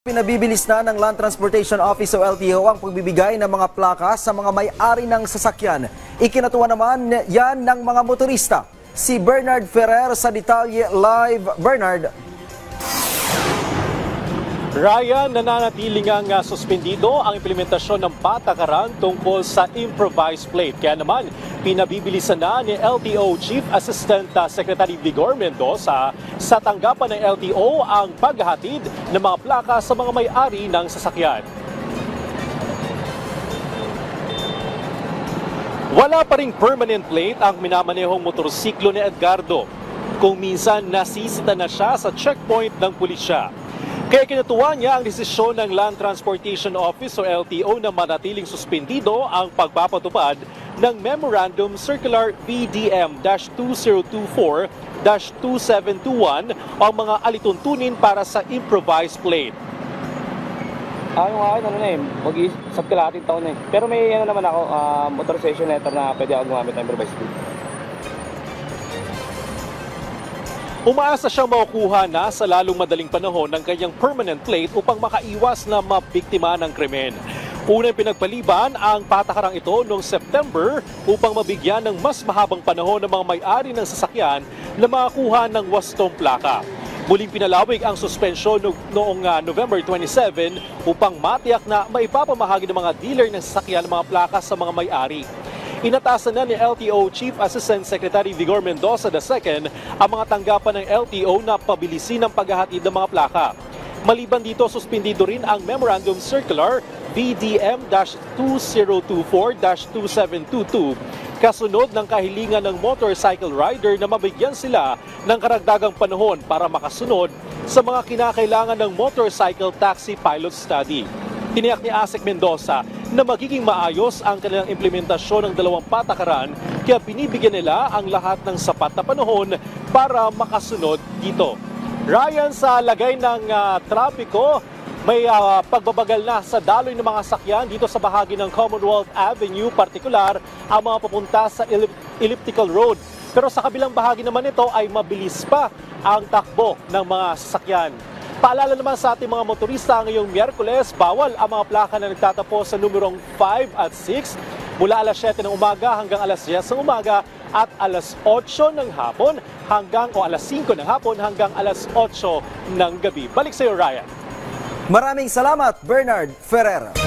Pinabibilis na ng Land Transportation Office o LTO ang pagbibigay ng mga plaka sa mga may-ari ng sasakyan. Ikinatuwa naman yan ng mga motorista. Si Bernard Ferrer sa Detalye Live. Bernard. Ryan, nananatiling ang suspendido ang implementasyon ng patakaran tungkol sa improvised plate. Kaya naman, pinabibilisan na ni LTO Chief Assistant Secretary Vigor Mendoza sa tanggapan ng LTO ang paghahatid ng mga plaka sa mga may-ari ng sasakyan. Wala pa ring permanent plate ang minamanehong motorsiklo ni Edgardo. Kung minsan nasisita na siya sa checkpoint ng pulisya. Kaya kinatuwa niya ang desisyon ng Land Transportation Office o LTO na manatiling suspendido ang pagpapatupad ng Memorandum Circular VDM-2024-2721 ang mga alituntunin para sa improvised plate. Yung akin, mag-iisap kalahating taon eh. Pero may naman ako, authorization letter na pwede ako gumamit ng improvised plate. Umaasa siyang makukuha na sa lalong madaling panahon ng kanyang permanent plate upang makaiwas na mabiktima ng krimen. Unang pinagpaliban ang patakarang ito noong September upang mabigyan ng mas mahabang panahon ng mga may-ari ng sasakyan na makakuha ng wastong plaka. Muling pinalawig ang suspensyon noong November 27 upang matiyak na maipapamahagi ng mga dealer ng sasakyan ng mga plaka sa mga may-ari. Inatasan na ni LTO Chief Assistant Secretary Vigor Mendoza II ang mga tanggapan ng LTO na pabilisin ang paghahatid ng mga plaka. Maliban dito, suspindido rin ang Memorandum Circular VDM-2024-2722 kasunod ng kahilingan ng motorcycle rider na mabigyan sila ng karagdagang panahon para makasunod sa mga kinakailangan ng motorcycle taxi pilot study. Tiniyak ni ASEC Mendoza na magiging maayos ang kanilang implementasyon ng dalawang patakaran kaya binibigyan nila ang lahat ng sapat na panahon para makasunod dito. Ryan, sa lagay ng trapiko, may pagbabagal na sa daloy ng mga sakyan dito sa bahagi ng Commonwealth Avenue, partikular ang mga papunta sa elliptical road. Pero sa kabilang bahagi naman ito ay mabilis pa ang takbo ng mga sasakyan. Paalala naman sa ating mga motorista ngayong Miyerkules, bawal ang mga plaka na nagtatapos sa numerong 5 at 6 mula alas 7 ng umaga hanggang alas 10 ng umaga at alas 8 ng hapon o alas 5 ng hapon hanggang alas 8 ng gabi. Balik sa iyo, Ryan. Maraming salamat, Bernard Ferrer.